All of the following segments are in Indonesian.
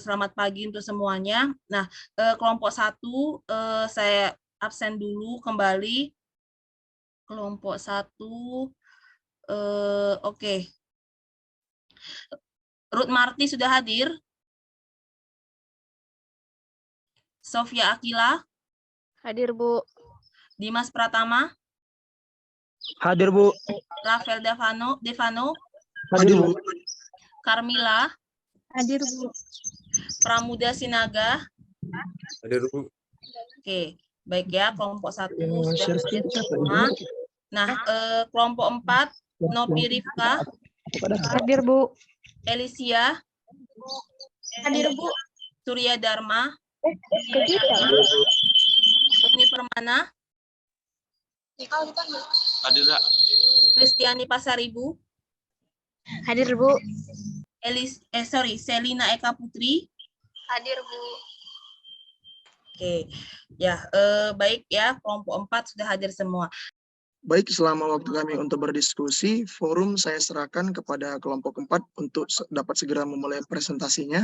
selamat pagi untuk semuanya. Nah, kelompok 1 saya absen dulu kembali. Kelompok 1, oke. Ruth Marti sudah hadir. Sofia Akila. Hadir, Bu. Dimas Pratama. Hadir, Bu. Rafael Devano. Hadir, Bu. Carmila. Hadir, Bu. Pramuda Sinaga. Hadir, Bu. Oke, baik ya, kelompok 1 sudah hadir semua. Nah, kelompok 4, Nopi Rifka. Hadir, Bu. Elisia. Hadir, Bu. Surya Dharma. Doni Permana. Hadir, Kak. Kristiani Pasaribu. Hadir, Bu. Selina Eka Putri. Hadir, Bu. Oke, ya, baik ya, kelompok 4 sudah hadir semua. Baik, selama waktu kami untuk berdiskusi, forum saya serahkan kepada kelompok 4 untuk dapat segera memulai presentasinya.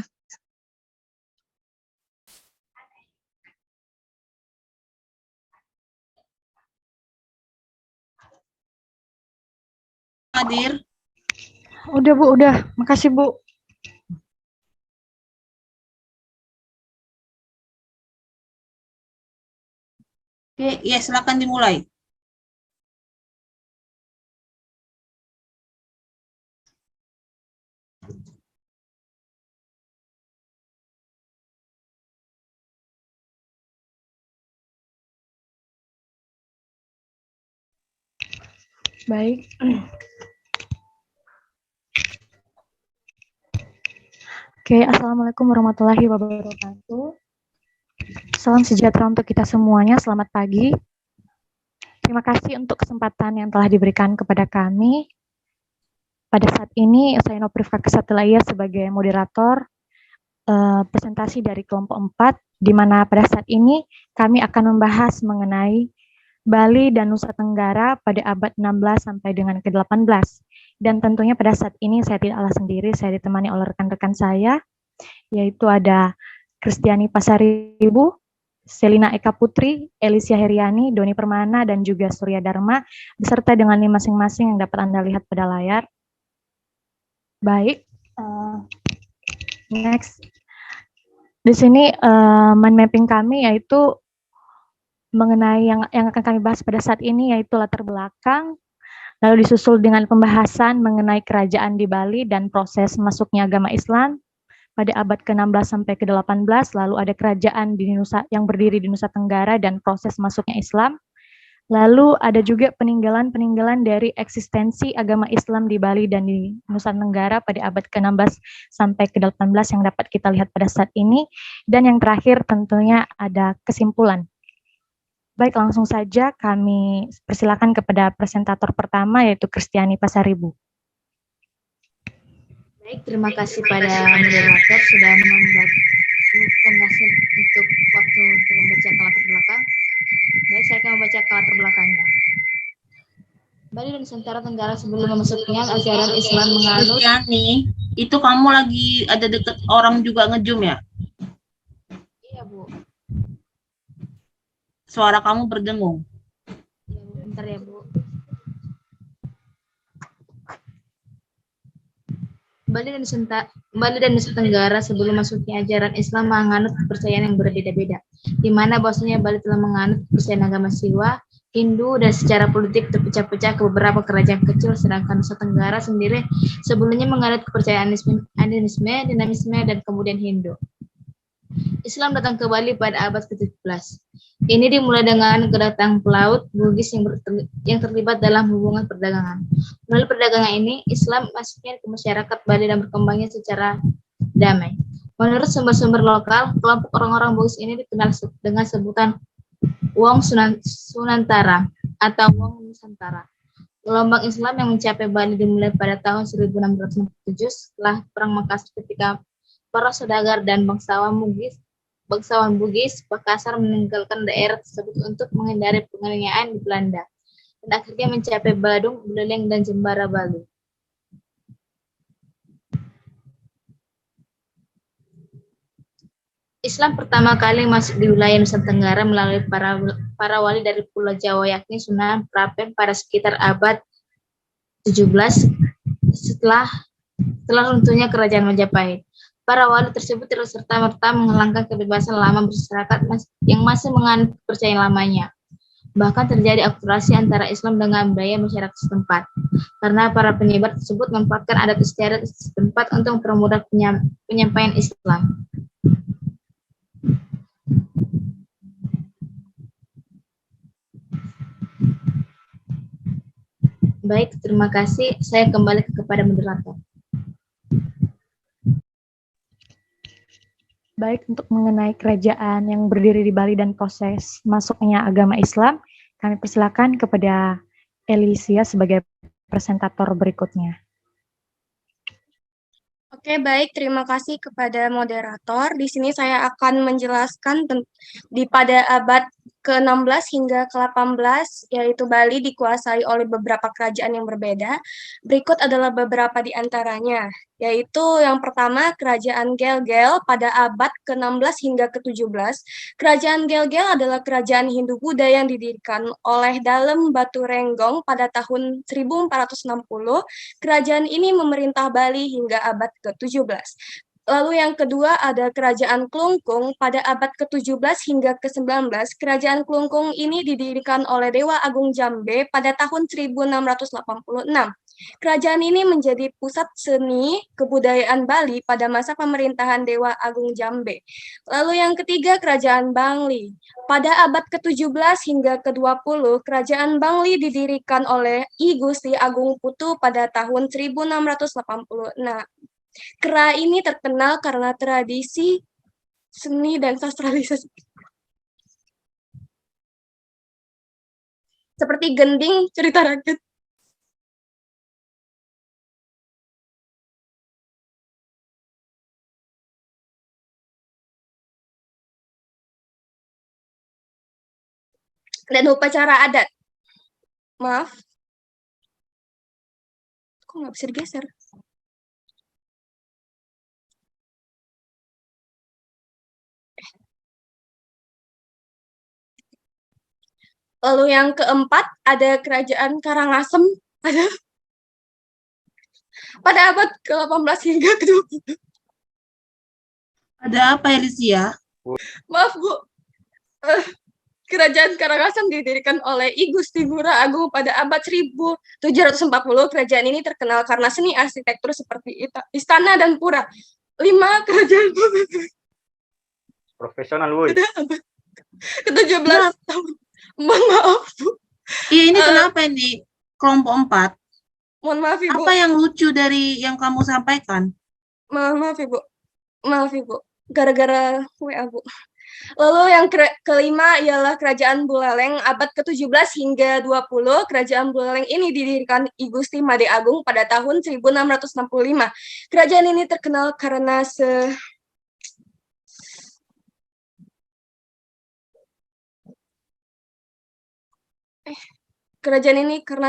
Hadir. Udah, Bu, udah. Makasih, Bu. Oke, ya silakan dimulai. Baik. Oke, Assalamualaikum warahmatullahi wabarakatuh. Salam sejahtera untuk kita semuanya, selamat pagi. Terima kasih untuk kesempatan yang telah diberikan kepada kami. Pada saat ini, saya Nopi Rifka Kesatria sebagai moderator presentasi dari kelompok 4, di mana pada saat ini kami akan membahas mengenai Bali dan Nusa Tenggara pada abad 16 sampai dengan ke-18. Dan tentunya pada saat ini saya tidaklah sendiri, saya ditemani oleh rekan-rekan saya, yaitu ada Kristiani Pasaribu, Selina Eka Putri, Elisia Heriani, Doni Permana, dan juga Surya Dharma, beserta dengan masing-masing yang dapat Anda lihat pada layar. Baik, next. Di sini mind mapping kami yaitu mengenai yang akan kami bahas pada saat ini, yaitu latar belakang, lalu disusul dengan pembahasan mengenai kerajaan di Bali dan proses masuknya agama Islam pada abad ke-16 sampai ke-18, lalu ada kerajaan di Nusa yang berdiri di Nusa Tenggara dan proses masuknya Islam. Lalu ada juga peninggalan-peninggalan dari eksistensi agama Islam di Bali dan di Nusa Tenggara pada abad ke-16 sampai ke-18 yang dapat kita lihat pada saat ini. Dan yang terakhir tentunya ada kesimpulan. Baik, langsung saja kami persilakan kepada presentator pertama, yaitu Kristiani Pasaribu. Baik, terima kasih pada moderator sudah mengasih untuk waktu untuk membacakan latar belakang. Baik, saya akan membacakan latar belakangnya. Bali dan Nusantara Tenggara sebelum masuknya ajaran Islam menganut. Kristiani, itu kamu lagi ada deket orang juga nge-zoom ya? Iya, Bu. Suara kamu berdengung. Iya, Bu. Bentar ya, Bu. Bali dan Nusa Tenggara sebelum masuknya ajaran Islam menganut kepercayaan yang berbeda-beda, di mana bahwasanya Bali telah menganut kepercayaan agama Siwa, Hindu, dan secara politik terpecah-pecah ke beberapa kerajaan kecil, sedangkan Nusa Tenggara sendiri sebelumnya menganut kepercayaan animisme, dinamisme, dan kemudian Hindu. Islam datang ke Bali pada abad ke-17. Ini dimulai dengan kedatangan pelaut Bugis yang terlibat dalam hubungan perdagangan. Melalui perdagangan ini, Islam masuknya ke masyarakat Bali dan berkembangnya secara damai. Menurut sumber-sumber lokal, kelompok orang-orang Bugis ini dikenal dengan sebutan Wong Sunantara atau Wong Nusantara. Gelombang Islam yang mencapai Bali dimulai pada tahun 1667 setelah Perang Makassar ketika para saudagar dan bangsawan Bugis Makassar meninggalkan daerah tersebut untuk menghindari penganiayaan di Belanda dan akhirnya mencapai Badung, Buleleng, dan Jembara Bali. Islam pertama kali masuk di wilayah Nusa Tenggara melalui para wali dari Pulau Jawa, yakni Sunan Prapen pada sekitar abad 17 setelah runtuhnya Kerajaan Majapahit. Para wali tersebut terus serta-merta menghilangkan kebebasan lama masyarakat yang masih menganut kepercayaan lamanya. Bahkan terjadi akulturasi antara Islam dengan budaya masyarakat setempat, karena para penyebar tersebut memanfaatkan adat istiadat setempat untuk mempermudah penyampaian Islam. Baik, terima kasih. Saya kembali kepada moderator. Baik, untuk mengenai kerajaan yang berdiri di Bali dan proses masuknya agama Islam, kami persilakan kepada Elisia sebagai presentator berikutnya. Oke, baik. Terima kasih kepada moderator. Di sini saya akan menjelaskan pada abad ke-16 hingga ke-18, yaitu Bali dikuasai oleh beberapa kerajaan yang berbeda. Berikut adalah beberapa di antaranya, yaitu yang pertama Kerajaan Gel-Gel pada abad ke-16 hingga ke-17. Kerajaan Gel-Gel adalah kerajaan Hindu-Buddha yang didirikan oleh Dalem Batu Renggong pada tahun 1460. Kerajaan ini memerintah Bali hingga abad ke-17. Lalu yang kedua ada Kerajaan Klungkung pada abad ke-17 hingga ke-19. Kerajaan Klungkung ini didirikan oleh Dewa Agung Jambe pada tahun 1686. Kerajaan ini menjadi pusat seni kebudayaan Bali pada masa pemerintahan Dewa Agung Jambe. Lalu yang ketiga Kerajaan Bangli. Pada abad ke-17 hingga ke-20, Kerajaan Bangli didirikan oleh I Gusti Agung Putu pada tahun 1686. Kera ini terkenal karena tradisi seni dan sastralisasi seperti gending, cerita rakyat. Dan upacara adat. Maaf. Kok nggak bisa digeser? Lalu yang keempat ada Kerajaan Karangasem pada abad ke-18 hingga ke-20. Ada apa, Elisia? Maaf, Bu. Kerajaan Karangasem didirikan oleh I Gusti Ngurah Agung pada abad 1740. Kerajaan ini terkenal karena seni arsitektur seperti istana dan pura. 5 kerajaan Profesional, woi. ke-17 tahun. Mohon maaf, Bu. Iya, ini kenapa ini kelompok 4? Mohon maaf, Ibu. Apa yang lucu dari yang kamu sampaikan? Maaf, Ibu. Maaf, Ibu. Gara-gara WA, Bu. Lalu yang kelima ialah Kerajaan Buleleng abad ke-17 hingga 20. Kerajaan Buleleng ini didirikan I Gusti Made Agung pada tahun 1665. Kerajaan ini terkenal karena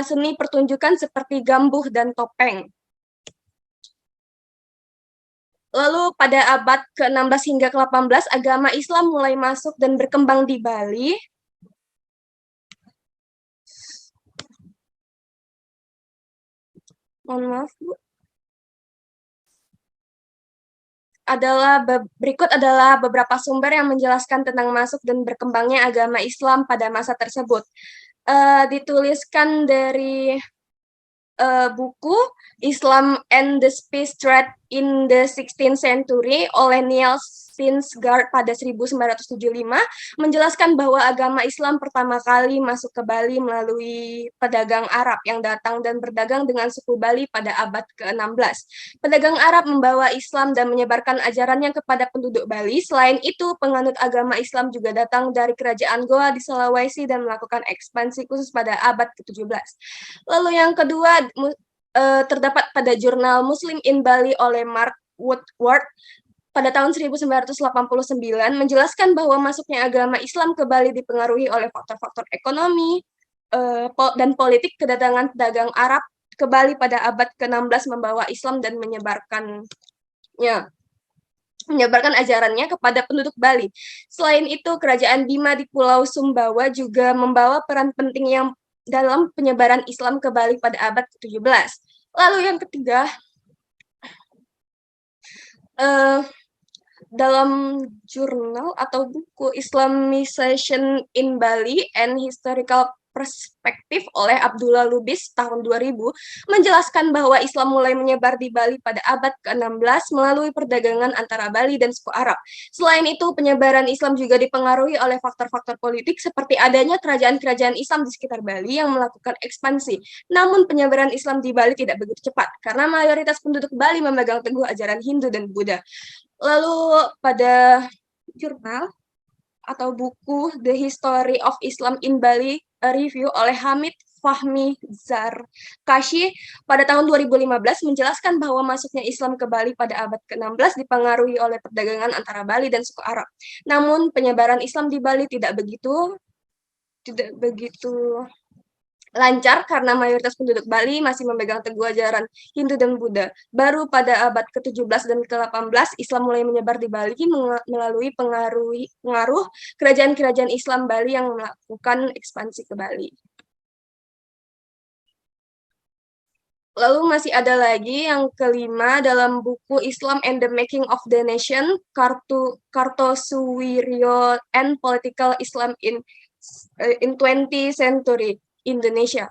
seni pertunjukan seperti gambuh dan topeng. Lalu pada abad ke-16 hingga ke-18, agama Islam mulai masuk dan berkembang di Bali. Mohon maaf, Bu. Berikut adalah beberapa sumber yang menjelaskan tentang masuk dan berkembangnya agama Islam pada masa tersebut. Dituliskan dari buku Islam and the Space Trade in the 16th Century oleh Neil Stinsgard pada 1975, menjelaskan bahwa agama Islam pertama kali masuk ke Bali melalui pedagang Arab yang datang dan berdagang dengan suku Bali pada abad ke-16. Pedagang Arab membawa Islam dan menyebarkan ajarannya kepada penduduk Bali. Selain itu, penganut agama Islam juga datang dari kerajaan Goa di Sulawesi dan melakukan ekspansi khusus pada abad ke-17. Lalu yang kedua, terdapat pada jurnal Muslim in Bali oleh Mark Woodward pada tahun 1989 menjelaskan bahwa masuknya agama Islam ke Bali dipengaruhi oleh faktor-faktor ekonomi dan politik. Kedatangan pedagang Arab ke Bali pada abad ke-16 membawa Islam dan menyebarkannya. menyebarkan ajarannya kepada penduduk Bali. Selain itu, Kerajaan Bima di Pulau Sumbawa juga membawa peran penting yang dalam penyebaran Islam ke Bali pada abad ke-17. Lalu yang ketiga, dalam jurnal atau buku Islamization in Bali and Historical Perspective oleh Abdullah Lubis tahun 2000 menjelaskan bahwa Islam mulai menyebar di Bali pada abad ke-16 melalui perdagangan antara Bali dan suku Arab. Selain itu, penyebaran Islam juga dipengaruhi oleh faktor-faktor politik seperti adanya kerajaan-kerajaan Islam di sekitar Bali yang melakukan ekspansi. Namun penyebaran Islam di Bali tidak begitu cepat karena mayoritas penduduk Bali memegang teguh ajaran Hindu dan Buddha. Lalu pada jurnal atau buku The History of Islam in Bali, a review oleh Hamid Fahmi Zarkashi pada tahun 2015 menjelaskan bahwa masuknya Islam ke Bali pada abad ke-16 dipengaruhi oleh perdagangan antara Bali dan suku Arab. Namun penyebaran Islam di Bali tidak begitu lancar karena mayoritas penduduk Bali masih memegang teguh ajaran Hindu dan Buddha. Baru pada abad ke-17 dan ke-18, Islam mulai menyebar di Bali melalui pengaruh kerajaan-kerajaan Islam Bali yang melakukan ekspansi ke Bali. Lalu masih ada lagi yang kelima dalam buku Islam and the Making of the Nation, Kartosuwiryo and Political Islam in 20th Century Indonesia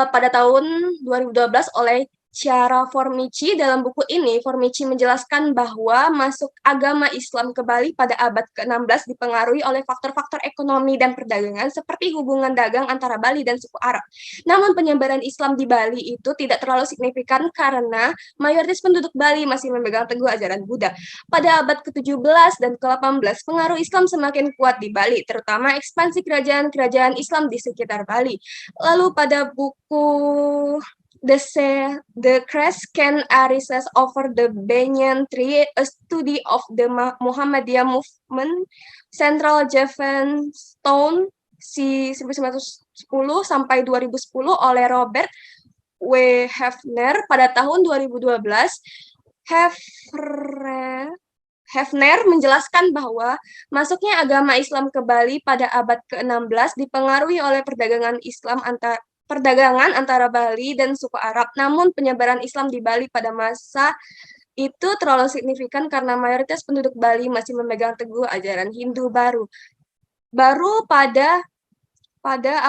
pada tahun 2012 oleh Ciara Formici. Dalam buku ini, Formici menjelaskan bahwa masuk agama Islam ke Bali pada abad ke-16 dipengaruhi oleh faktor-faktor ekonomi dan perdagangan seperti hubungan dagang antara Bali dan suku Arab. Namun penyebaran Islam di Bali itu tidak terlalu signifikan karena mayoritas penduduk Bali masih memegang teguh ajaran Buddha. Pada abad ke-17 dan ke-18, pengaruh Islam semakin kuat di Bali, terutama ekspansi kerajaan-kerajaan Islam di sekitar Bali. Lalu pada buku The Crescent Arises Over the Banyan Tree, a study of the Muhammadiyah movement, Central Javanstone, 1910 sampai 2010 oleh Robert W. Hefner pada tahun 2012. Hefner menjelaskan bahwa masuknya agama Islam ke Bali pada abad ke-16 dipengaruhi oleh perdagangan antara Bali dan suku Arab. Namun penyebaran Islam di Bali pada masa itu terlalu signifikan karena mayoritas penduduk Bali masih memegang teguh ajaran Hindu baru. Pada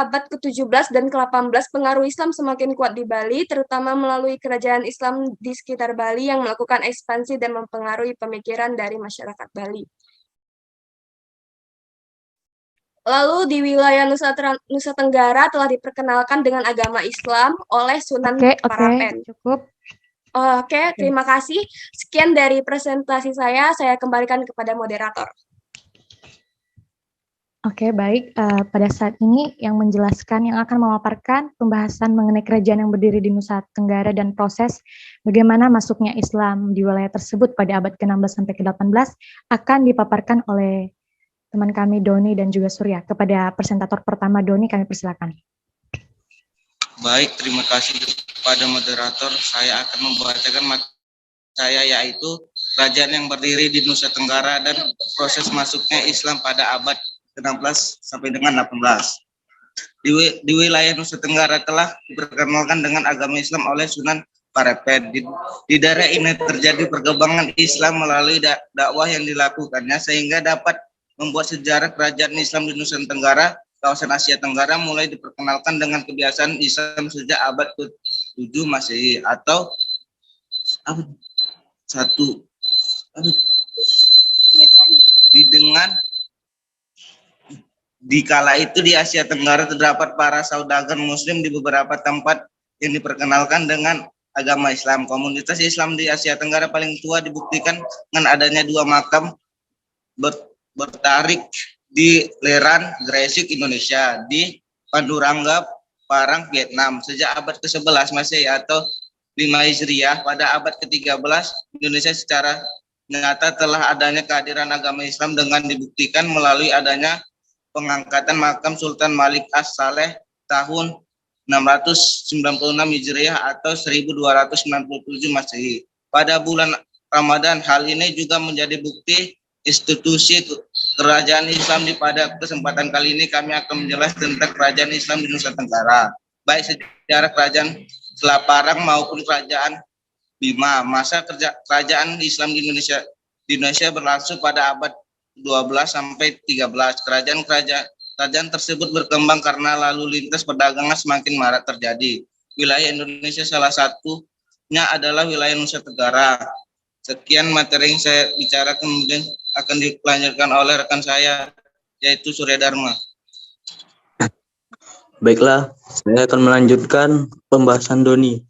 abad ke-17 dan ke-18 pengaruh Islam semakin kuat di Bali, terutama melalui kerajaan Islam di sekitar Bali yang melakukan ekspansi dan mempengaruhi pemikiran dari masyarakat Bali. Lalu di wilayah Nusa Tenggara telah diperkenalkan dengan agama Islam oleh Sunan Parapen. Cukup. Oke, terima kasih. Sekian dari presentasi saya kembalikan kepada moderator. Oke, baik. Pada saat ini yang akan memaparkan pembahasan mengenai kerajaan yang berdiri di Nusa Tenggara dan proses bagaimana masuknya Islam di wilayah tersebut pada abad ke-16 sampai ke-18 akan dipaparkan oleh teman kami Doni dan juga Surya. Kepada presentator pertama Doni kami persilakan. Baik, terima kasih kepada moderator. Saya akan membacakan materi saya yaitu kerajaan yang berdiri di Nusa Tenggara dan proses masuknya Islam pada abad ke-16 sampai dengan 18. Di wilayah Nusa Tenggara telah diperkenalkan dengan agama Islam oleh Sunan Parapen. Di daerah ini terjadi perkembangan Islam melalui dakwah yang dilakukannya sehingga dapat membuat sejarah kerajaan Islam di Nusa Tenggara, kawasan Asia Tenggara mulai diperkenalkan dengan kebiasaan Islam sejak abad ke-7 Masehi atau di kala itu di Asia Tenggara terdapat para saudagar Muslim di beberapa tempat yang diperkenalkan dengan agama Islam. Komunitas Islam di Asia Tenggara paling tua dibuktikan dengan adanya 2 makam bertarik di Leran, Gresik, Indonesia, di Pandurangga, Parang, Vietnam, sejak abad ke-11 Masehi atau 5 Hijriah. Pada abad ke-13, Indonesia secara nyata telah adanya kehadiran agama Islam dengan dibuktikan melalui adanya pengangkatan makam Sultan Malik As-Saleh tahun 696 Hijriah atau 1297 Masehi. Pada bulan Ramadan. Hal ini juga menjadi bukti institusi kerajaan Islam. Pada kesempatan kali ini kami akan menjelaskan tentang kerajaan Islam di Nusa Tenggara, baik sejarah kerajaan Selaparang maupun kerajaan Bima. Masa kerajaan Islam di Indonesia berlangsung pada abad 12 sampai 13. Kerajaan tersebut berkembang karena lalu lintas perdagangan semakin marak terjadi. Wilayah Indonesia salah satunya adalah wilayah Nusa Tenggara. Sekian materi yang saya bicara, kemudian akan dilanjutkan oleh rekan saya, yaitu Surya Dharma. Baiklah, saya akan melanjutkan pembahasan Doni.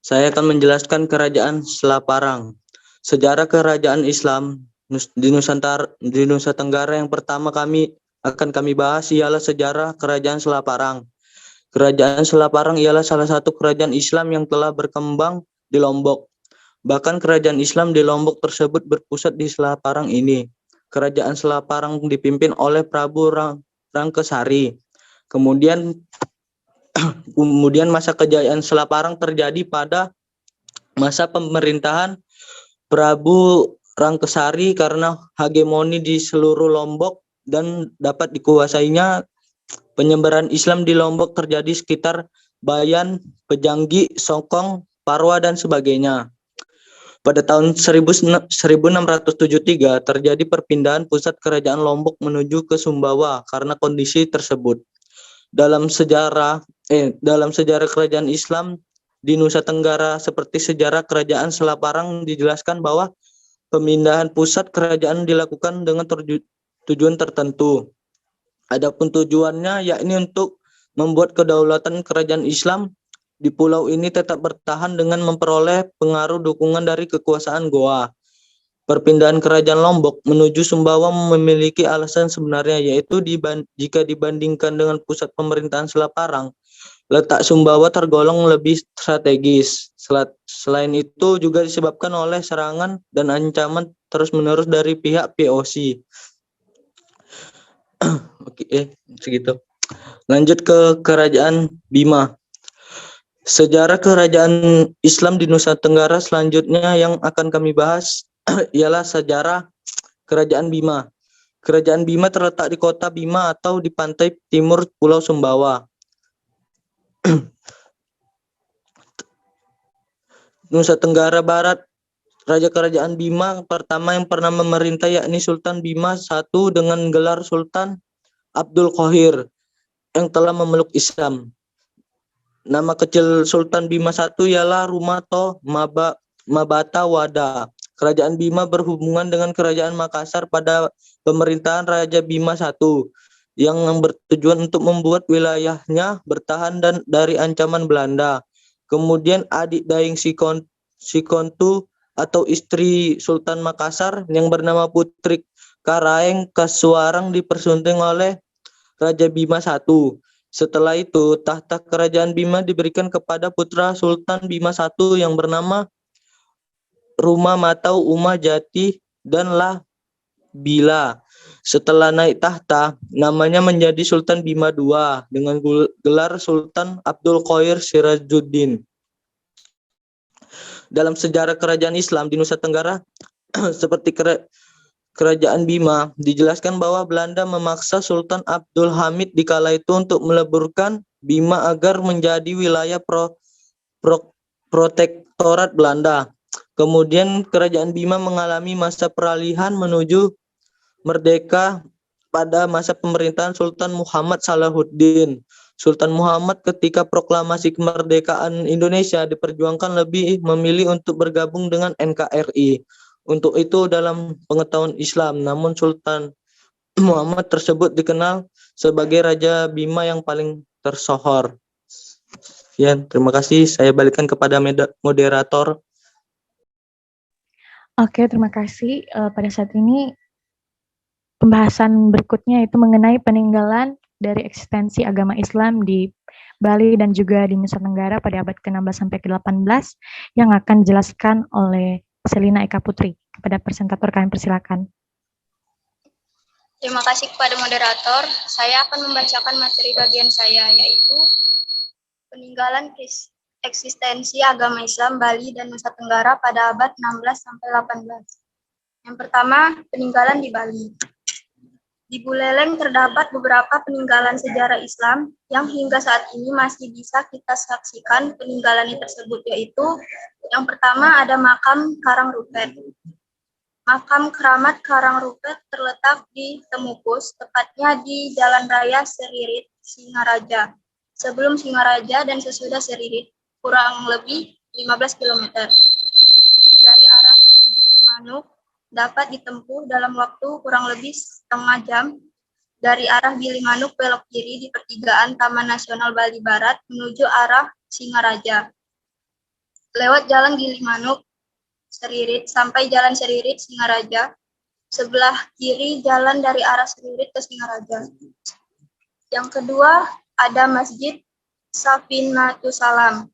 Saya akan menjelaskan kerajaan Selaparang. Sejarah kerajaan Islam di Nusa Tenggara yang pertama kami bahas ialah sejarah kerajaan Selaparang. Kerajaan Selaparang ialah salah satu kerajaan Islam yang telah berkembang di Lombok. Bahkan kerajaan Islam di Lombok tersebut berpusat di Selaparang ini. Kerajaan Selaparang dipimpin oleh Prabu Rangkesari. Kemudian masa kejayaan Selaparang terjadi pada masa pemerintahan Prabu Rangkesari karena hegemoni di seluruh Lombok dan dapat dikuasainya. Penyebaran Islam di Lombok terjadi sekitar Bayan, Pejanggi, Songkong, Parwa, dan sebagainya. Pada tahun 1673 terjadi perpindahan pusat kerajaan Lombok menuju ke Sumbawa karena kondisi tersebut. Dalam sejarah kerajaan Islam di Nusa Tenggara seperti sejarah kerajaan Selaparang dijelaskan bahwa pemindahan pusat kerajaan dilakukan dengan tujuan tertentu. Adapun tujuannya yakni untuk membuat kedaulatan kerajaan Islam di pulau ini tetap bertahan dengan memperoleh pengaruh dukungan dari kekuasaan Goa. Perpindahan kerajaan Lombok menuju Sumbawa memiliki alasan sebenarnya, yaitu jika dibandingkan dengan pusat pemerintahan Selaparang, letak Sumbawa tergolong lebih strategis. Selain itu juga disebabkan oleh serangan dan ancaman terus-menerus dari pihak POC. Oke, segitu. Lanjut ke kerajaan Bima. Sejarah kerajaan Islam di Nusa Tenggara selanjutnya yang akan kami bahas ialah sejarah kerajaan Bima. Kerajaan Bima terletak di kota Bima atau di pantai timur Pulau Sumbawa. Nusa Tenggara Barat. Raja Kerajaan Bima pertama yang pernah memerintah yakni Sultan Bima I dengan gelar Sultan Abdul Qahir yang telah memeluk Islam. Nama kecil Sultan Bima I ialah Rumato Mabata Wada. Kerajaan Bima berhubungan dengan Kerajaan Makassar pada pemerintahan Raja Bima I yang bertujuan untuk membuat wilayahnya bertahan dari ancaman Belanda. Kemudian adik Daing Sikontu atau istri Sultan Makassar yang bernama Putri Karaeng Kasuarang dipersunting oleh Raja Bima I. Setelah itu, tahta kerajaan Bima diberikan kepada putra Sultan Bima I yang bernama Ruma Matau Uma Jati dan Lah Bila. Setelah naik tahta, namanya menjadi Sultan Bima II dengan gelar Sultan Abdul Qahir Sirajuddin. Dalam sejarah kerajaan Islam di Nusa Tenggara, seperti kerajaan Bima, dijelaskan bahwa Belanda memaksa Sultan Abdul Hamid di kala itu untuk meleburkan Bima agar menjadi wilayah protektorat Belanda. Kemudian kerajaan Bima mengalami masa peralihan menuju merdeka pada masa pemerintahan Sultan Muhammad Salahuddin. Sultan Muhammad ketika proklamasi kemerdekaan Indonesia diperjuangkan lebih memilih untuk bergabung dengan NKRI. Untuk itu dalam pengetahuan Islam, namun Sultan Muhammad tersebut dikenal sebagai Raja Bima yang paling tersohor. Ya, terima kasih. Saya balikan kepada moderator. Oke, terima kasih. Pada saat ini pembahasan berikutnya itu mengenai peninggalan dari eksistensi agama Islam di Bali dan juga di Nusa Tenggara pada abad ke-16 sampai ke-18 yang akan dijelaskan oleh Selina Eka Putri. Kepada presentator kami persilakan. Terima kasih kepada moderator. Saya akan membacakan materi bagian saya, yaitu peninggalan eksistensi agama Islam Bali dan Nusa Tenggara pada abad 16 sampai 18. Yang pertama, peninggalan di Bali. Di Buleleng terdapat beberapa peninggalan sejarah Islam yang hingga saat ini masih bisa kita saksikan peninggalan tersebut, yaitu yang pertama ada makam Karangrupet. Makam keramat Karangrupet terletak di Temukus, tepatnya di Jalan Raya Seririt, Singaraja. Sebelum Singaraja dan sesudah Seririt, kurang lebih 15 km. Dari arah Gilimanuk dapat ditempuh dalam waktu kurang lebih setengah jam. Dari arah Gilimanuk belok kiri di pertigaan Taman Nasional Bali Barat menuju arah Singaraja. Lewat Jalan Gilimanuk, Seririt sampai Jalan Seririt, Singaraja. Sebelah kiri jalan dari arah Seririt ke Singaraja. Yang kedua ada Masjid Safinatus Salam.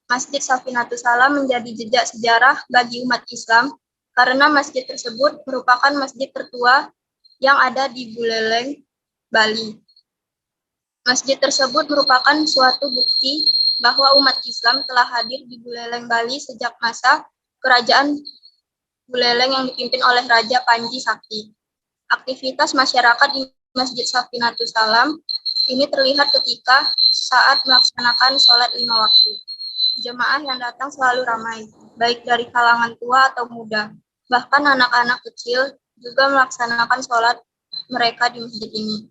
Masjid Safinatus Salam menjadi jejak sejarah bagi umat Islam karena masjid tersebut merupakan masjid tertua yang ada di Buleleng, Bali. Masjid tersebut merupakan suatu bukti bahwa umat Islam telah hadir di Buleleng, Bali sejak masa kerajaan Buleleng yang dipimpin oleh Raja Panji Sakti. Aktivitas masyarakat di Masjid Safinatus Salam ini terlihat ketika saat melaksanakan sholat 5 waktu. Jemaah yang datang selalu ramai, baik dari kalangan tua atau muda. Bahkan anak-anak kecil juga melaksanakan sholat mereka di masjid ini.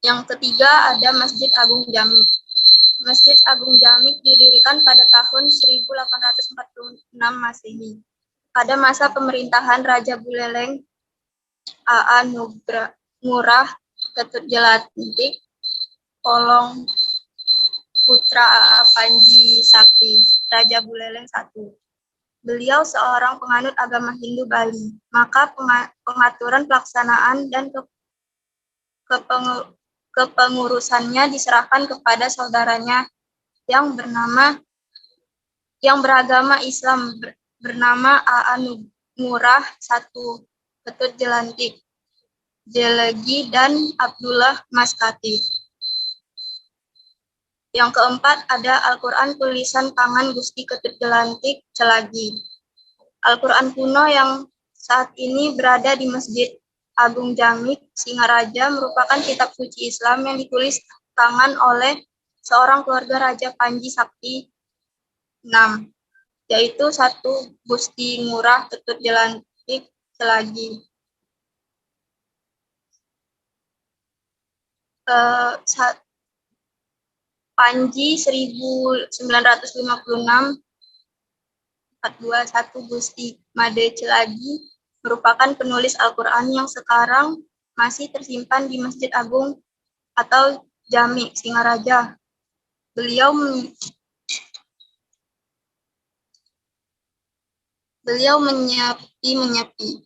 Yang ketiga ada Masjid Agung Jamik. Masjid Agung Jamik didirikan pada tahun 1846 Masehi. Pada masa pemerintahan Raja Buleleng A.A. Ngurah Ketut Jelantik, Polong Putra A.A. Panji Sakti, Raja Buleleng I. Beliau seorang penganut agama Hindu Bali, maka pengaturan pelaksanaan dan kepengurusannya diserahkan kepada saudaranya yang beragama Islam bernama A.A. Ngurah I, Ketut Jelantik, Jelegi, dan Abdullah Maskati. Yang keempat ada Al-Quran tulisan tangan Gusti Ketut Jelantik Celagi. Al-Quran kuno yang saat ini berada di Masjid Agung Jamik, Singaraja merupakan kitab suci Islam yang ditulis tangan oleh seorang keluarga Raja Panji Sakti VI, yaitu satu Gusti Ngurah Ketut Jelantik Celagi. Panji 1956 421 Gusti Made Celagi merupakan penulis Al-Quran yang sekarang masih tersimpan di Masjid Agung atau Jamik Singaraja. Beliau menyepi.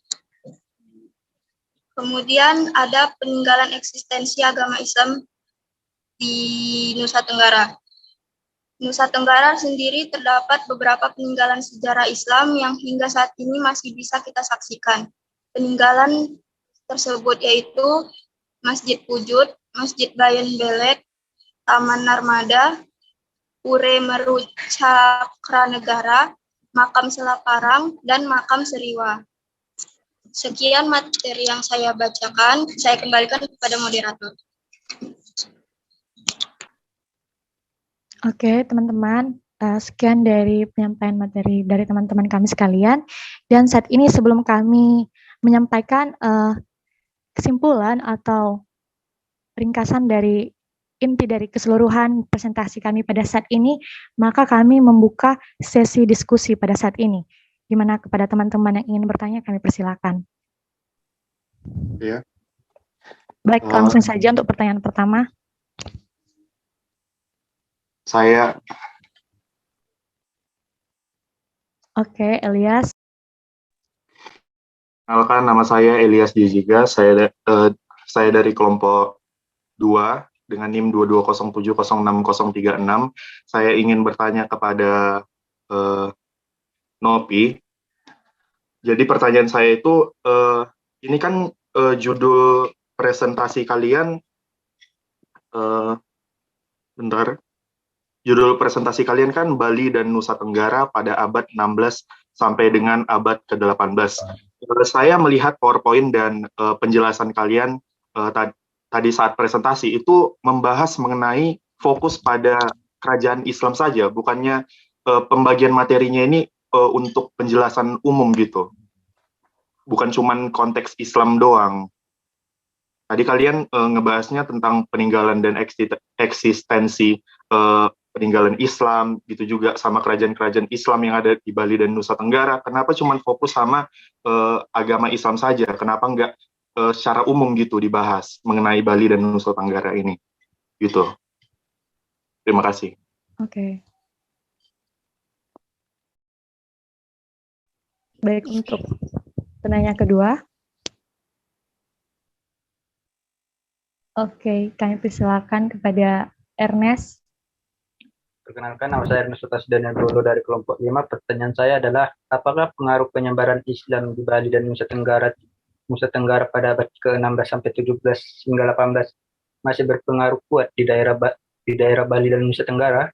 Kemudian ada peninggalan eksistensi agama Islam di Nusa Tenggara. Nusa Tenggara sendiri terdapat beberapa peninggalan sejarah Islam yang hingga saat ini masih bisa kita saksikan. Peninggalan tersebut yaitu Masjid Pujut, Masjid Bayan Belek, Taman Narmada, Pure Meru Cakranegara, Makam Selaparang, dan Makam Seriwa. Sekian materi yang saya bacakan, saya kembalikan kepada moderator. Oke, teman-teman, sekian dari penyampaian materi dari teman-teman kami sekalian. Dan saat ini sebelum kami menyampaikan kesimpulan atau ringkasan dari inti dari keseluruhan presentasi kami pada saat ini, maka kami membuka sesi diskusi pada saat ini, di mana kepada teman-teman yang ingin bertanya kami persilakan. Ya. Baik, langsung saja untuk pertanyaan pertama. Saya. Oke, Elias. Kenalkan, nama saya Elias Jijiga. Saya dari kelompok 2 dengan NIM 2207060036. Saya ingin bertanya kepada Nopi. Jadi pertanyaan saya itu, ini kan judul presentasi kalian, bentar. judul presentasi kalian kan Bali dan Nusa Tenggara pada abad 16 sampai dengan abad ke-18. Saya melihat PowerPoint dan penjelasan kalian tadi saat presentasi itu membahas mengenai fokus pada kerajaan Islam saja, bukannya pembagian materinya ini untuk penjelasan umum gitu. Bukan cuman konteks Islam doang. Tadi kalian ngebahasnya tentang peninggalan dan eksistensi peninggalan Islam, gitu juga sama kerajaan-kerajaan Islam yang ada di Bali dan Nusa Tenggara. Kenapa cuma fokus sama agama Islam saja? Kenapa nggak secara umum gitu dibahas mengenai Bali dan Nusa Tenggara ini? Gitu. Terima kasih. Oke. Baik, untuk penanya kedua. Oke, kami persilakan kepada Ernest. Perkenalkan, nama saya Ernest Daniel Dolo dari kelompok 5. Pertanyaan saya adalah, apakah pengaruh penyebaran Islam di Bali dan Nusa Tenggara pada abad ke-16 sampai 17 hingga 18 masih berpengaruh kuat di daerah Bali dan Nusa Tenggara?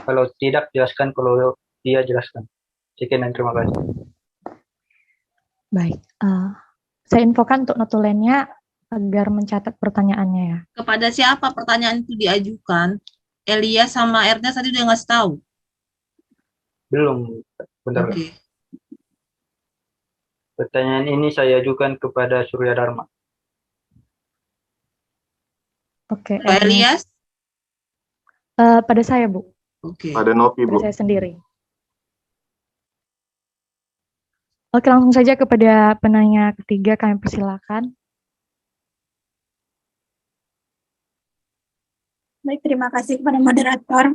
Kalau tidak, jelaskan. Kalau iya, jelaskan. Sekian dan terima kasih. Baik, saya infokan untuk notulennya agar mencatat pertanyaannya ya. Kepada siapa pertanyaan itu diajukan? Elias sama Ernest tadi udah ngasih tahu? Belum, bentar. Oke. Pertanyaan ini saya ajukan kepada Surya Dharma. Oke. Pak Elias? Pada saya, Bu. Oke. Pada Nopi, Bu. Pada saya sendiri. Oke, langsung saja kepada penanya ketiga, kami persilakan. Baik, terima kasih kepada moderator.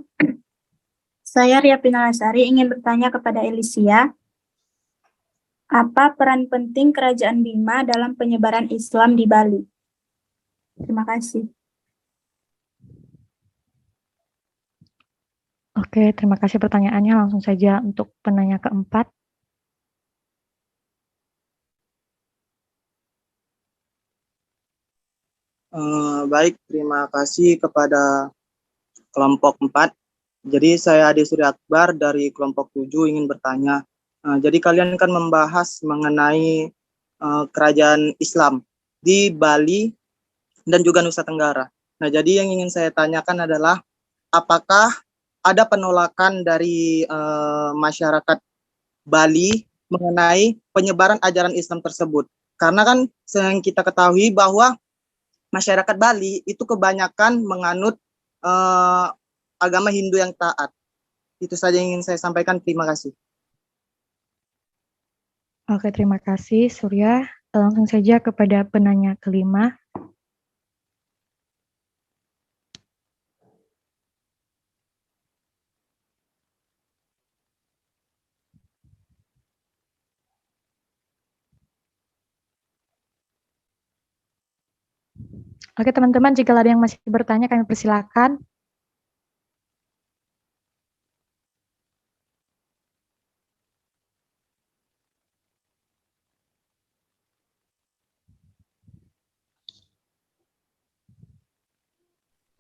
Saya Ria Pinalasari ingin bertanya kepada Elisia, apa peran penting Kerajaan Bima dalam penyebaran Islam di Bali? Terima kasih. Oke, terima kasih pertanyaannya. Langsung saja untuk penanya keempat. Baik, terima kasih kepada kelompok 4. Jadi saya Ade Surya Akbar dari kelompok 7 ingin bertanya. Jadi kalian kan membahas mengenai kerajaan Islam di Bali dan juga Nusa Tenggara. Nah, jadi yang ingin saya tanyakan adalah apakah ada penolakan dari masyarakat Bali mengenai penyebaran ajaran Islam tersebut? Karena kan yang kita ketahui bahwa masyarakat Bali itu kebanyakan menganut agama Hindu yang taat. Itu saja yang ingin saya sampaikan. Terima kasih. Oke, terima kasih Surya. Langsung saja kepada penanya kelima. Oke, teman-teman, jika ada yang masih bertanya, kami persilakan.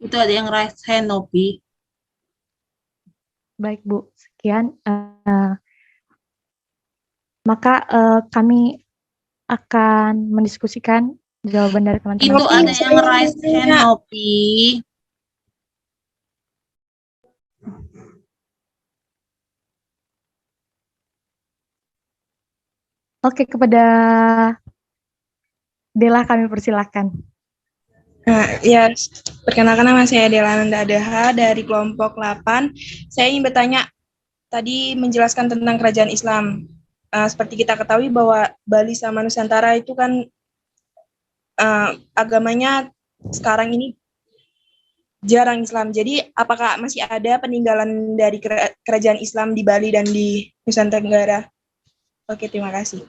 Itu ada yang raise hand, Nopi. Baik, Bu. Sekian. Maka kami akan mendiskusikan jawaban dari teman-teman. Itu ada yang raise hand, Nopi. Oke, kepada Dela kami persilahkan. Ya, perkenalkan nama saya Dela Nanda Daha dari kelompok 8. Saya ingin bertanya, tadi menjelaskan tentang kerajaan Islam. Seperti kita ketahui bahwa Bali sama Nusantara itu kan agamanya sekarang ini jarang Islam. Jadi apakah masih ada peninggalan dari kerajaan Islam di Bali dan di Nusantara Tenggara? Oke, terima kasih.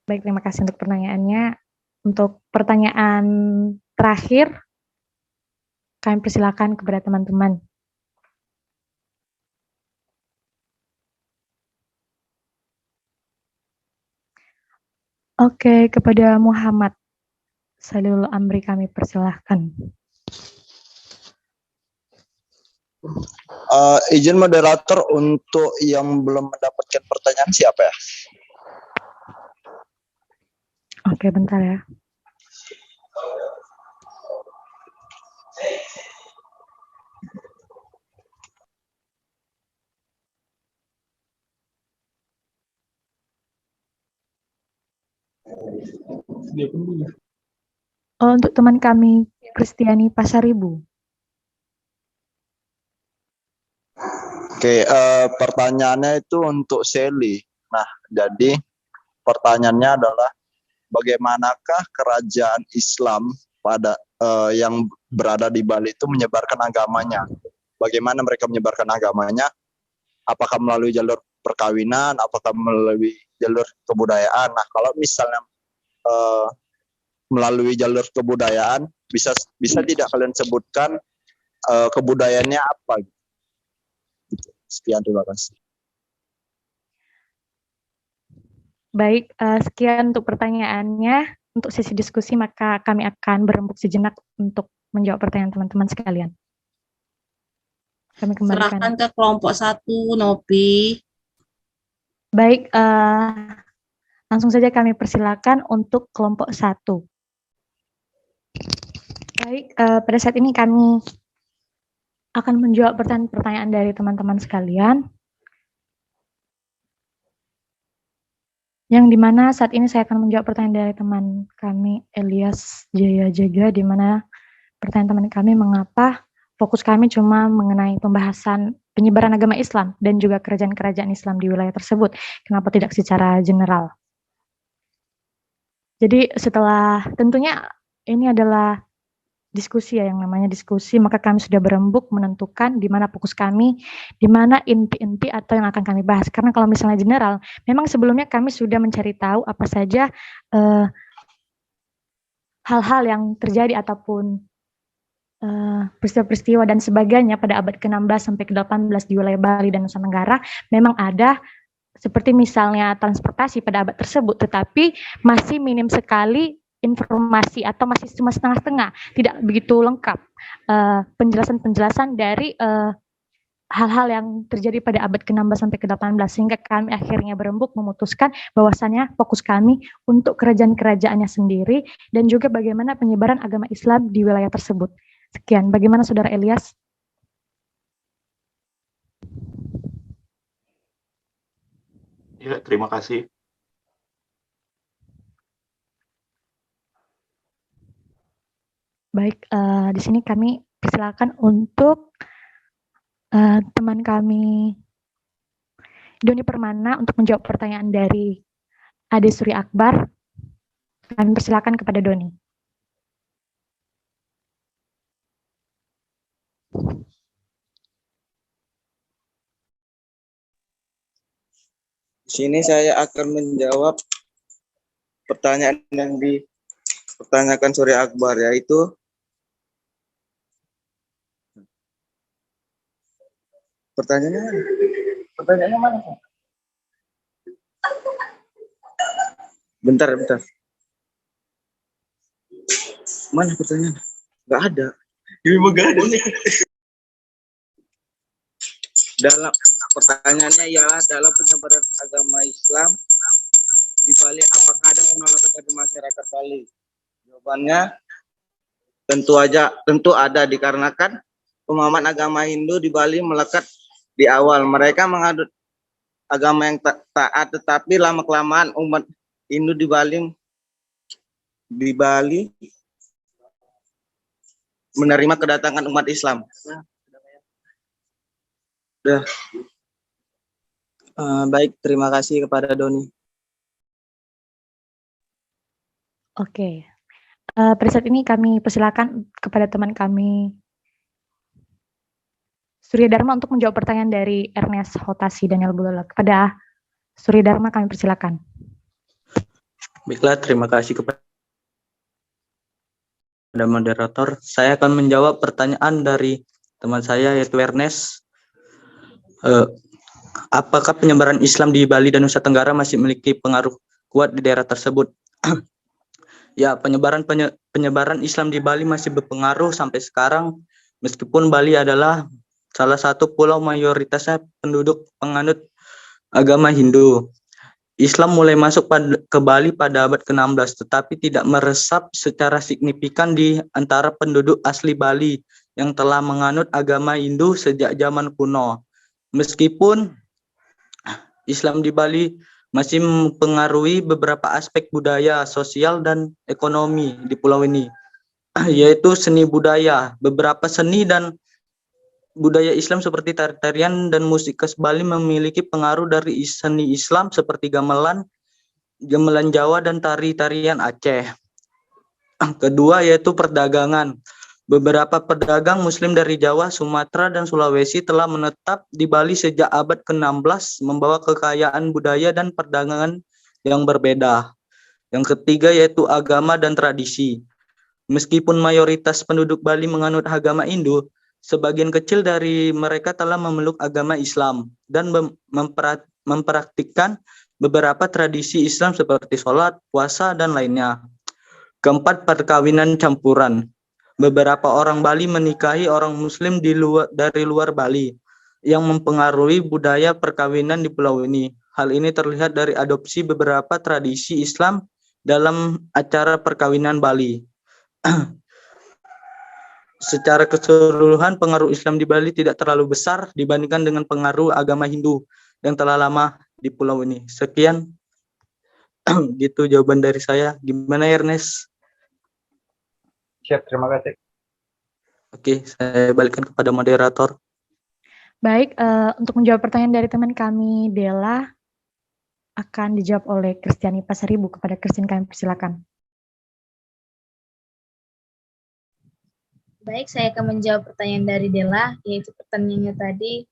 Baik, terima kasih untuk pertanyaannya. Untuk pertanyaan terakhir, kami persilakan kepada teman-teman. Oke, kepada Muhammad Salihul Amri kami persilahkan. Izin moderator untuk yang belum mendapatkan pertanyaan siapa ya? Oke, bentar ya. Oh, untuk teman kami Kristiani Pasaribu. Oke, pertanyaannya itu untuk Sally. Nah, jadi pertanyaannya adalah bagaimanakah kerajaan Islam pada yang berada di Bali itu menyebarkan agamanya? Bagaimana mereka menyebarkan agamanya? Apakah melalui jalur perkawinan? Apakah melalui jalur kebudayaan? Nah, kalau misalnya melalui jalur kebudayaan, bisa tidak kalian sebutkan kebudayaannya apa? Sekian, terima kasih. Baik, sekian untuk pertanyaannya. Untuk sesi diskusi, maka kami akan berembuk sejenak untuk menjawab pertanyaan teman-teman sekalian. Kami kembalikan. Serahkan ke kelompok 1, Nopi. Baik, langsung saja kami persilakan untuk kelompok 1. Baik, pada saat ini kami akan menjawab pertanyaan-pertanyaan dari teman-teman sekalian. Yang dimana saat ini saya akan menjawab pertanyaan dari teman kami, Elias Jaya Jaga, di mana pertanyaan teman kami mengapa fokus kami cuma mengenai pembahasan penyebaran agama Islam dan juga kerajaan-kerajaan Islam di wilayah tersebut. Kenapa tidak secara general? Jadi setelah tentunya ini adalah diskusi ya, yang namanya diskusi, maka kami sudah berembuk menentukan di mana fokus kami, di mana inti-inti atau yang akan kami bahas. Karena kalau misalnya general, memang sebelumnya kami sudah mencari tahu apa saja hal-hal yang terjadi ataupun peristiwa-peristiwa dan sebagainya pada abad ke-16 sampai ke-18 di wilayah Bali dan Nusa Tenggara. Memang ada seperti misalnya transportasi pada abad tersebut, tetapi masih minim sekali informasi atau masih cuma setengah-setengah, tidak begitu lengkap penjelasan-penjelasan dari hal-hal yang terjadi pada abad ke-16 sampai ke-18, sehingga kami akhirnya berembuk memutuskan bahwasannya fokus kami untuk kerajaan-kerajaannya sendiri dan juga bagaimana penyebaran agama Islam di wilayah tersebut. Sekian, bagaimana Saudara Elias? Ya, terima kasih. Baik, di sini kami persilakan untuk teman kami Doni Permana untuk menjawab pertanyaan dari Ade Suri Akbar. Kami persilakan kepada Doni. Di sini saya akan menjawab pertanyaan yang dipertanyakan Suri Akbar, yaitu pertanyaannya mana? Bentar. Mana pertanyaan? Nggak ada. Ini nggak ada nih. Dalam pertanyaannya ialah dalam penyebaran agama Islam di Bali, apakah ada penolakan dari masyarakat Bali? Jawabannya tentu ada, dikarenakan pemahaman agama Hindu di Bali melekat di awal. Mereka mengadut agama yang taat, tetapi lama-kelamaan umat Hindu di Bali menerima kedatangan umat Islam. Baik, terima kasih kepada Doni. Oke, pada saat ini kami persilakan kepada teman kami Surya Dharma untuk menjawab pertanyaan dari Ernest Hotasi Daniel Bulala. Kepada Surya Dharma kami persilakan. Baiklah, terima kasih kepada moderator. Saya akan menjawab pertanyaan dari teman saya yaitu Ernest. Apakah penyebaran Islam di Bali dan Nusa Tenggara masih memiliki pengaruh kuat di daerah tersebut? Ya, penyebaran Islam di Bali masih berpengaruh sampai sekarang, meskipun Bali adalah salah satu pulau mayoritasnya penduduk penganut agama Hindu. Islam mulai masuk ke Bali pada abad ke-16, tetapi tidak meresap secara signifikan di antara penduduk asli Bali yang telah menganut agama Hindu sejak zaman kuno. Meskipun Islam di Bali masih mempengaruhi beberapa aspek budaya, sosial, dan ekonomi di pulau ini, yaitu seni budaya. Beberapa seni dan budaya Islam seperti tarian dan musik khas Bali memiliki pengaruh dari seni Islam seperti gamelan Jawa, dan tarian Aceh. Kedua yaitu perdagangan. Beberapa pedagang Muslim dari Jawa, Sumatera, dan Sulawesi telah menetap di Bali sejak abad ke-16, membawa kekayaan budaya dan perdagangan yang berbeda. Yang ketiga yaitu agama dan tradisi. Meskipun mayoritas penduduk Bali menganut agama Hindu, sebagian kecil dari mereka telah memeluk agama Islam dan mempraktikkan beberapa tradisi Islam seperti sholat, puasa, dan lainnya. Keempat, perkawinan campuran. Beberapa orang Bali menikahi orang Muslim dari luar Bali yang mempengaruhi budaya perkawinan di pulau ini. Hal ini terlihat dari adopsi beberapa tradisi Islam dalam acara perkawinan Bali. Secara keseluruhan, pengaruh Islam di Bali tidak terlalu besar dibandingkan dengan pengaruh agama Hindu yang telah lama di pulau ini. Sekian, gitu jawaban dari saya. Gimana Ernest? Siap, terima kasih. Oke, saya balikkan kepada moderator. Baik, untuk menjawab pertanyaan dari teman kami, Dela, akan dijawab oleh Kristiani Pasaribu. Kepada Kristian kami persilakan. Baik, saya akan menjawab pertanyaan dari Dela, yaitu pertanyaannya tadi,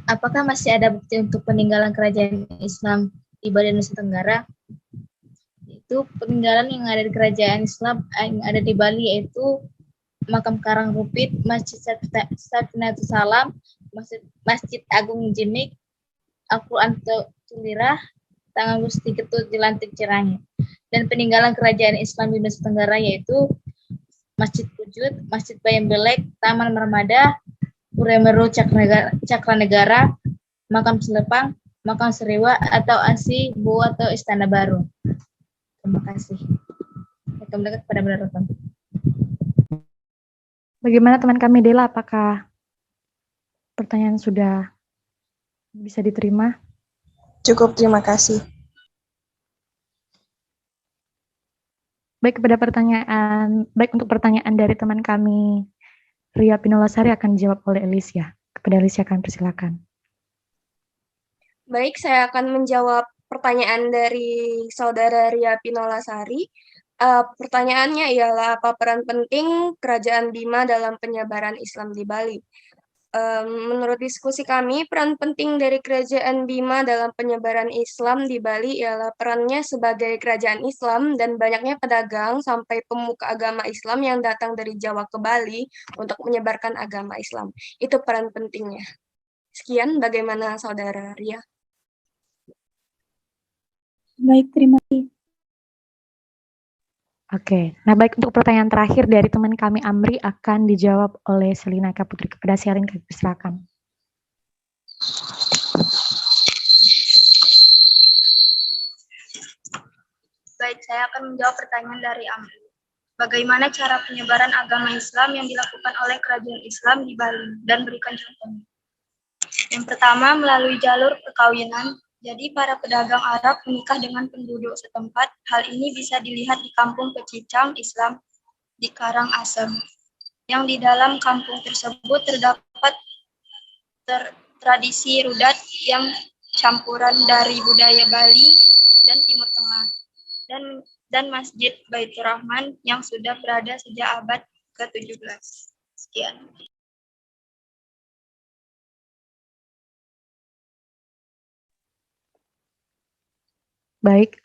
apakah masih ada bukti untuk peninggalan kerajaan Islam di Bali dan Nusa Tenggara? Itu peninggalan yang ada di kerajaan Islam yang ada di Bali, yaitu makam Karangrupit, Masjid Sakinatul Salam, Masjid Agung Jimik, Al-Quran Tulirah, Tangan Gusti Ketut di Lantik Cirangit. Dan peninggalan kerajaan Islam di Nusa Tenggara yaitu Masjid Pujut, Masjid Bayambelek, Taman Marmada, Puremeru Cakranegara, Makam Selepang, Makam Seriwa atau Asi Bu atau Istana Baru. Terima kasih. Kembali kepada moderator. Bagaimana teman kami Dela, apakah pertanyaan sudah bisa diterima? Cukup, terima kasih. Baik, untuk pertanyaan dari teman kami Ria Pinolasari akan dijawab oleh Elisia. Kepada Elisia kami persilakan. Baik, saya akan menjawab pertanyaan dari Saudara Ria Pinolasari. Pertanyaannya ialah apa peran penting Kerajaan Bima dalam penyebaran Islam di Bali? Menurut diskusi kami, peran penting dari Kerajaan Bima dalam penyebaran Islam di Bali ialah perannya sebagai kerajaan Islam dan banyaknya pedagang sampai pemuka agama Islam yang datang dari Jawa ke Bali untuk menyebarkan agama Islam. Itu peran pentingnya. Sekian, bagaimana Saudara Ria? Baik, terima kasih. Oke, nah baik, untuk pertanyaan terakhir dari teman kami Amri akan dijawab oleh Selina Kaputri. Kepada Selina kami persilakan. Baik, saya akan menjawab pertanyaan dari Amri. Bagaimana cara penyebaran agama Islam yang dilakukan oleh kerajaan Islam di Bali dan berikan contohnya? Yang pertama, melalui jalur perkawinan. Jadi para pedagang Arab menikah dengan penduduk setempat. Hal ini bisa dilihat di kampung Pecicang Islam di Karangasem. Yang di dalam kampung tersebut terdapat tradisi rudat yang campuran dari budaya Bali dan Timur Tengah. Dan Masjid Baitur Rahman yang sudah berada sejak abad ke-17. Sekian. Baik,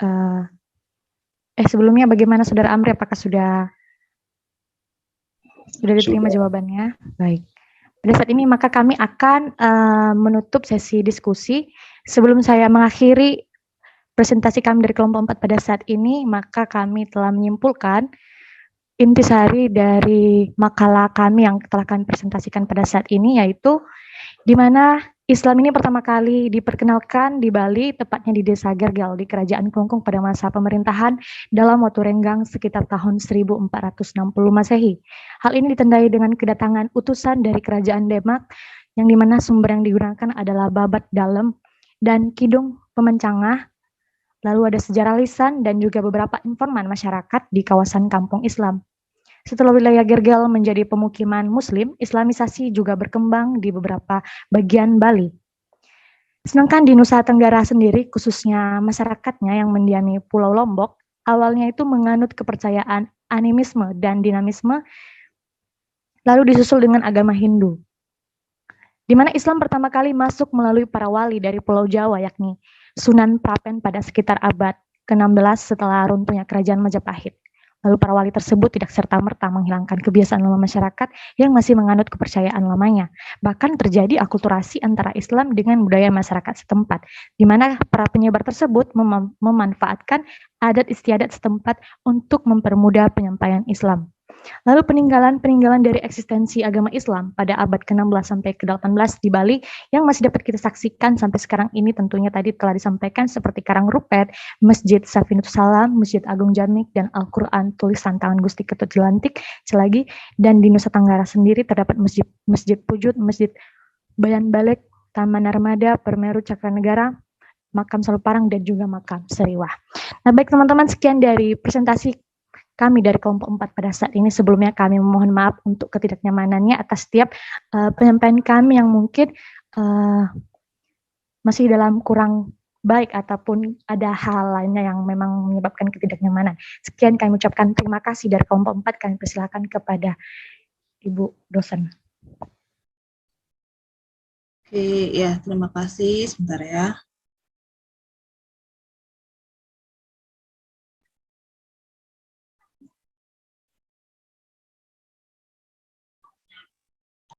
sebelumnya bagaimana Saudara Amri, apakah sudah diterima jawabannya? Baik. Pada saat ini maka kami akan menutup sesi diskusi. Sebelum saya mengakhiri presentasi kami dari kelompok 4 pada saat ini, maka kami telah menyimpulkan intisari dari makalah kami yang telah kami presentasikan pada saat ini, yaitu di mana Islam ini pertama kali diperkenalkan di Bali, tepatnya di Desa Gergel di Kerajaan Kelungkung pada masa pemerintahan dalam waktu renggang sekitar tahun 1460 Masehi. Hal ini ditandai dengan kedatangan utusan dari Kerajaan Demak, yang dimana sumber yang digunakan adalah Babat Dalem dan Kidung Pemencangah. Lalu ada sejarah lisan dan juga beberapa informan masyarakat di kawasan kampung Islam. Setelah wilayah Gergel menjadi pemukiman Muslim, Islamisasi juga berkembang di beberapa bagian Bali. Sedangkan di Nusa Tenggara sendiri, khususnya masyarakatnya yang mendiami Pulau Lombok, awalnya itu menganut kepercayaan animisme dan dinamisme, lalu disusul dengan agama Hindu. Di mana Islam pertama kali masuk melalui para wali dari Pulau Jawa, yakni Sunan Prapen pada sekitar abad ke-16 setelah runtuhnya kerajaan Majapahit. Lalu para wali tersebut tidak serta-merta menghilangkan kebiasaan lama masyarakat yang masih menganut kepercayaan lamanya. Bahkan terjadi akulturasi antara Islam dengan budaya masyarakat setempat, di mana para penyebar tersebut memanfaatkan adat istiadat setempat untuk mempermudah penyampaian Islam. Lalu peninggalan dari eksistensi agama Islam pada abad ke-16 sampai ke-18 di Bali yang masih dapat kita saksikan sampai sekarang ini tentunya tadi telah disampaikan seperti Karang Rupet, Masjid Safinatus Salam, Masjid Agung Jamik, dan Al-Quran tulisan tangan Gusti Ketut Jelantik, selagi dan di Nusa Tenggara sendiri terdapat Masjid Pujut, Masjid Bayan Balek, Taman Armada, Permeru Cakranegara, Makam Saluparang, dan juga Makam Seriwah. Nah baik teman-teman, sekian dari presentasi kami dari kelompok 4 pada saat ini. Sebelumnya kami memohon maaf untuk ketidaknyamanannya atas setiap penyampaian kami yang mungkin masih dalam kurang baik ataupun ada hal lainnya yang memang menyebabkan ketidaknyamanan. Sekian kami ucapkan terima kasih dari kelompok 4. Kami persilakan kepada Ibu dosen. Oke, ya terima kasih. Sebentar ya.